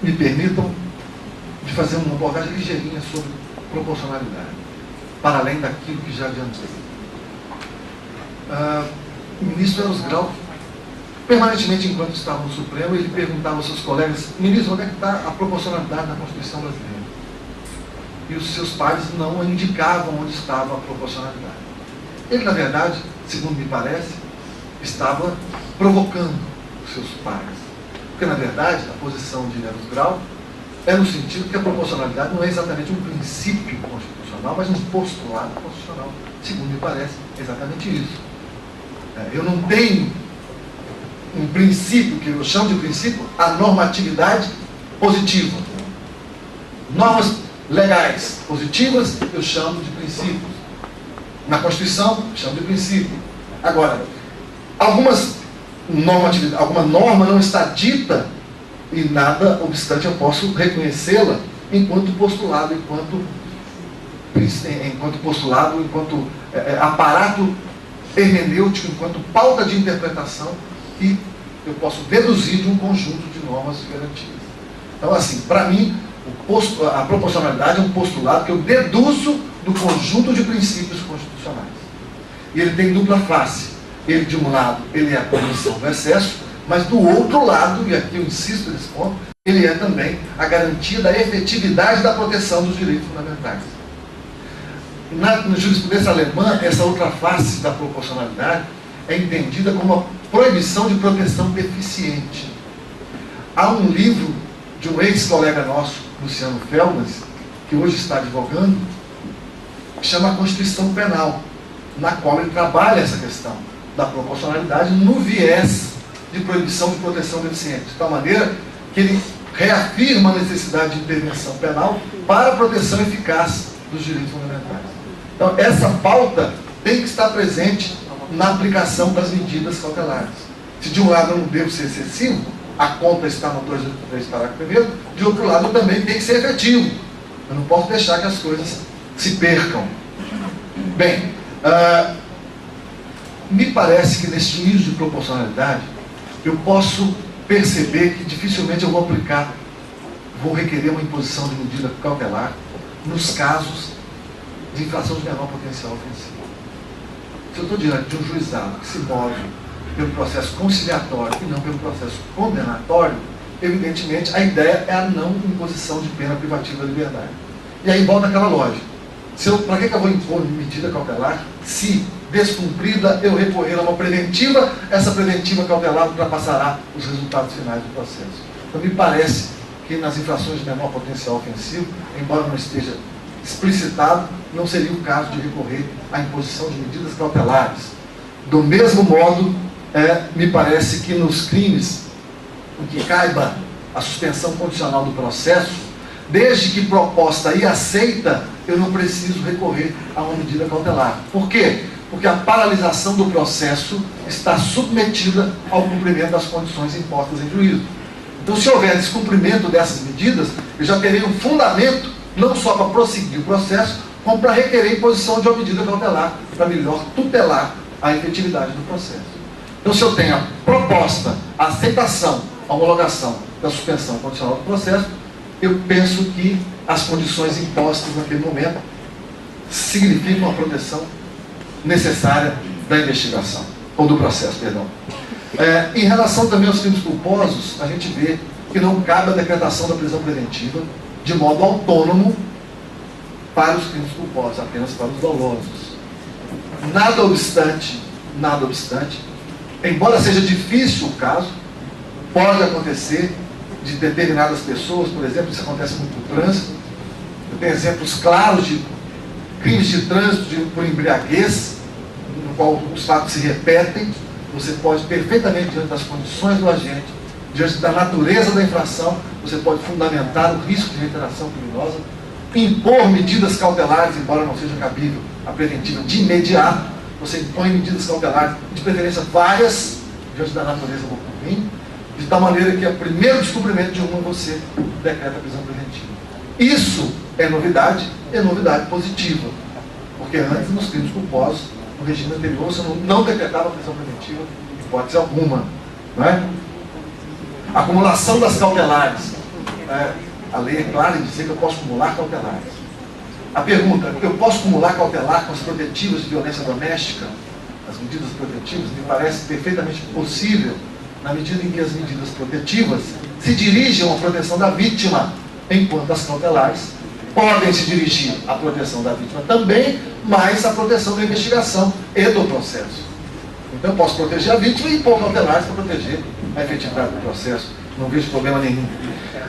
me permitam de fazer uma abordagem ligeirinha sobre proporcionalidade, para além daquilo que já adiantei. O ministro Eros Grau, permanentemente, enquanto estava no Supremo, ele perguntava aos seus colegas: ministro, onde é que está a proporcionalidade na Constituição brasileira? E os seus pares não indicavam onde estava a proporcionalidade. Ele, na verdade, segundo me parece, estava provocando os seus pares. Porque, na verdade, a posição de Eros Grau é no sentido que a proporcionalidade não é exatamente um princípio constitucional, mas um postulado constitucional. Segundo me parece, é exatamente isso. Eu não tenho um princípio, que eu chamo de princípio, a normatividade positiva. Normas legais positivas, eu chamo de princípios. Na Constituição, eu chamo de princípio. Agora, alguma norma não está dita, e nada obstante eu posso reconhecê-la enquanto postulado, enquanto aparato hermenêutico, enquanto pauta de interpretação, que eu posso deduzir de um conjunto de normas garantidas. Então, assim, para mim, a proporcionalidade é um postulado que eu deduzo do conjunto de princípios constitucionais. E ele tem dupla face. Ele, de um lado, ele é a proibição do excesso, mas do outro lado, e aqui eu insisto nesse ponto, ele é também a garantia da efetividade da proteção dos direitos fundamentais. Na jurisprudência alemã, essa outra face da proporcionalidade é entendida como a proibição de proteção deficiente. Há um livro de um ex-colega nosso, Luciano Felmas, que hoje está advogando, que chama Constituição Penal, na qual ele trabalha essa questão da proporcionalidade no viés de proibição de proteção deficiente, de tal maneira que ele reafirma a necessidade de intervenção penal para a proteção eficaz dos direitos fundamentais. Então, essa pauta tem que estar presente na aplicação das medidas cautelares. Se de um lado eu não devo ser excessivo, a conta está no 283, parágrafo 1º, de outro lado eu também tem que ser efetivo. Eu não posso deixar que as coisas se percam. Bem, me parece que nesse juízo de proporcionalidade, eu posso perceber que dificilmente eu vou requerer uma imposição de medida cautelar nos casos de infração de menor potencial ofensivo. Se eu estou diante de um juizado que se move pelo processo conciliatório e não pelo processo condenatório, evidentemente a ideia é a não imposição de pena privativa da liberdade. E aí volta aquela lógica. Para que eu vou impor medida cautelar se, descumprida, eu recorrer a uma preventiva, essa preventiva cautelar ultrapassará os resultados finais do processo? Então me parece que nas infrações de menor potencial ofensivo, embora não esteja explicitado, não seria o caso de recorrer à imposição de medidas cautelares. Do mesmo modo, me parece que nos crimes em que caiba a suspensão condicional do processo, desde que proposta e aceita, eu não preciso recorrer a uma medida cautelar. Por quê? Porque a paralisação do processo está submetida ao cumprimento das condições impostas em juízo. Então, se houver descumprimento dessas medidas, eu já terei um fundamento, não só para prosseguir o processo, como para requerer a imposição de uma medida cautelar, para melhor tutelar a efetividade do processo. Então, se eu tenho a proposta, a aceitação, a homologação da suspensão condicional do processo, eu penso que as condições impostas naquele momento significam uma proteção necessária da investigação, ou do processo, perdão. Em relação também aos crimes culposos, a gente vê que não cabe a decretação da prisão preventiva de modo autônomo para os crimes culposos, apenas para os dolosos. Nada obstante, embora seja difícil o caso, pode acontecer de determinadas pessoas, por exemplo, isso acontece muito no trânsito. Eu tenho exemplos claros de crimes de trânsito por embriaguez, no qual os fatos se repetem. Você pode perfeitamente, diante das condições do agente, diante da natureza da infração, você pode fundamentar o risco de reiteração criminosa, impor medidas cautelares, embora não seja cabível a preventiva de imediato. Você impõe medidas cautelares, de preferência várias, diante da natureza do crime, de tal maneira que, a primeiro descobrimento de uma, você decreta a prisão preventiva. Isso é novidade positiva, porque antes, nos crimes culposos, no regime anterior, você não decretava a prisão preventiva, hipótese alguma, não é? A acumulação das cautelares, a lei é clara em dizer que eu posso acumular cautelares. A pergunta, eu posso acumular cautelar com as protetivas de violência doméstica? As medidas protetivas me parece perfeitamente possível, na medida em que as medidas protetivas se dirigem à proteção da vítima, enquanto as cautelares podem se dirigir à proteção da vítima também, mas à proteção da investigação e do processo. Então eu posso proteger a vítima e impor cautelares para proteger a efetividade do processo. Não vejo problema nenhum.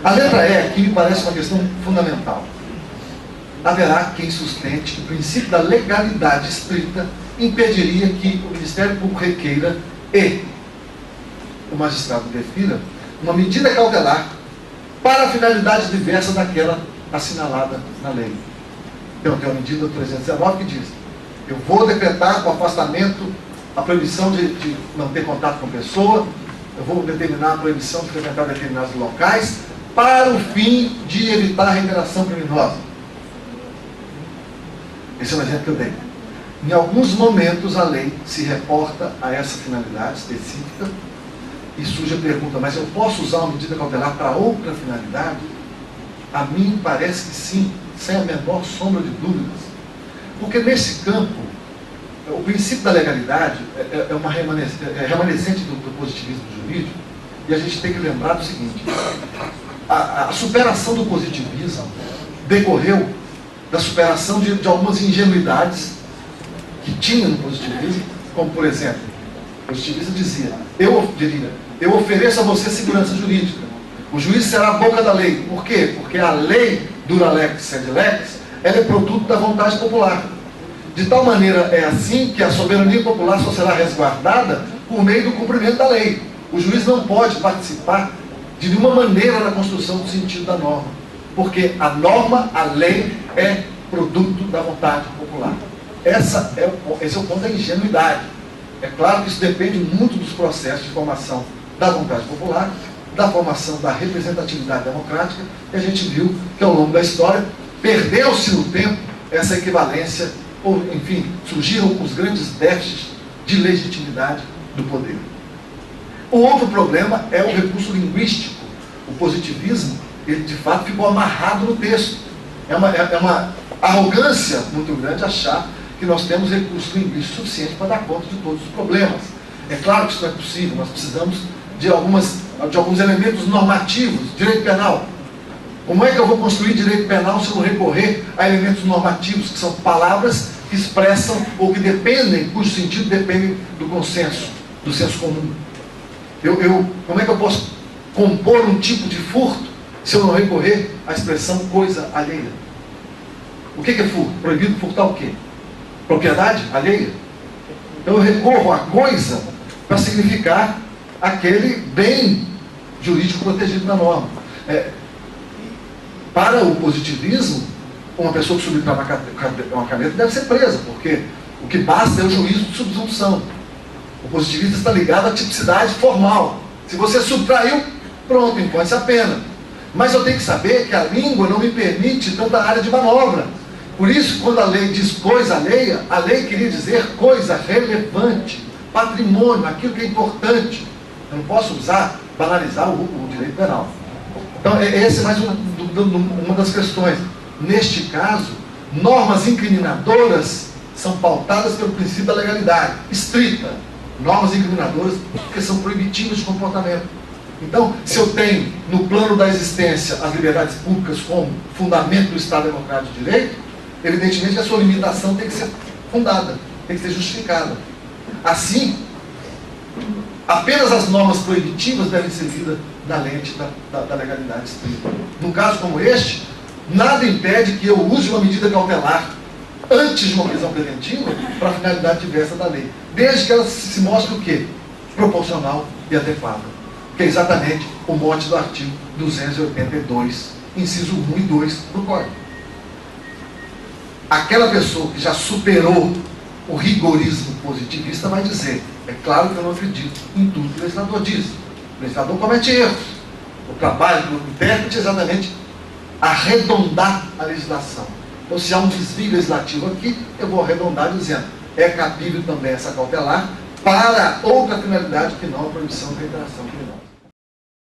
A letra E aqui me parece uma questão fundamental. Haverá quem sustente que o princípio da legalidade estrita impediria que o Ministério Público requeira e o magistrado defira uma medida cautelar para finalidade diversa daquela assinalada na lei. Então tem uma medida 319 que diz: eu vou decretar com afastamento a proibição de manter contato com pessoa, eu vou determinar a proibição de frequentar determinados locais para o fim de evitar a reiteração criminosa. Esse é um exemplo que eu dei. Em alguns momentos a lei se reporta a essa finalidade específica e surge a pergunta, mas eu posso usar uma medida cautelar para outra finalidade? A mim parece que sim, sem a menor sombra de dúvidas. Porque nesse campo, o princípio da legalidade é remanescente do positivismo jurídico, e a gente tem que lembrar do seguinte: a superação do positivismo decorreu da superação de algumas ingenuidades que tinha no positivismo, como por exemplo, o positivista dizia, eu ofereço a você segurança jurídica, o juiz será a boca da lei. Por quê? Porque a lei, dura lex sed lex, ela é produto da vontade popular. De tal maneira é assim que a soberania popular só será resguardada por meio do cumprimento da lei. O juiz não pode participar de nenhuma maneira na construção do sentido da norma, porque a norma, a lei, é produto da vontade popular. Esse é o ponto da ingenuidade. É claro que isso depende muito dos processos de formação da vontade popular, da formação da representatividade democrática, e a gente viu que ao longo da história perdeu-se no tempo essa equivalência, ou enfim, surgiram os grandes déficits de legitimidade do poder. O outro problema é o recurso linguístico. O positivismo, ele de fato ficou amarrado no texto. É uma arrogância muito grande achar que nós temos recurso linguístico suficiente para dar conta de todos os problemas. É claro que isso não é possível, nós precisamos de alguns elementos normativos, direito penal. Como é que eu vou construir direito penal se eu não recorrer a elementos normativos, que são palavras que expressam ou que dependem, cujo sentido depende do consenso, do senso comum? Como é que eu posso compor um tipo de furto se eu não recorrer à expressão coisa alheia? O que é furto? Proibido furtar o quê? Propriedade alheia? Então eu recorro à coisa para significar aquele bem jurídico protegido na norma. Para o positivismo, uma pessoa que subtrai uma caneta deve ser presa, porque o que basta é o juízo de subsunção. O positivista está ligado à tipicidade formal. Se você subtraiu, pronto, impõe-se a pena. Mas eu tenho que saber que a língua não me permite tanta área de manobra. Por isso, quando a lei diz coisa alheia, a lei queria dizer coisa relevante, patrimônio, aquilo que é importante. Eu não posso banalizar o direito penal. Então, essa é mais uma das questões. Neste caso, normas incriminadoras são pautadas pelo princípio da legalidade estrita. Normas incriminadoras porque são proibitivas de comportamento. Então, se eu tenho no plano da existência as liberdades públicas como fundamento do Estado Democrático de Direito, evidentemente que a sua limitação tem que ser fundada, tem que ser justificada. Assim, apenas as normas proibitivas devem ser vistas da lente da legalidade estrita. Num caso como este, nada impede que eu use uma medida cautelar antes de uma prisão preventiva para a finalidade diversa da lei, desde que ela se mostre o quê? Proporcional e adequada, que é exatamente o mote do artigo 282, inciso 1 e 2 do Código. Aquela pessoa que já superou o rigorismo positivista vai dizer, é claro que eu não acredito em tudo que o legislador diz. O legislador comete erros. O trabalho do intérprete é exatamente arredondar a legislação. Então, se há um desvio legislativo aqui, eu vou arredondar dizendo, é cabível também essa cautelar para outra finalidade que não a proibição da reiteração criminosa.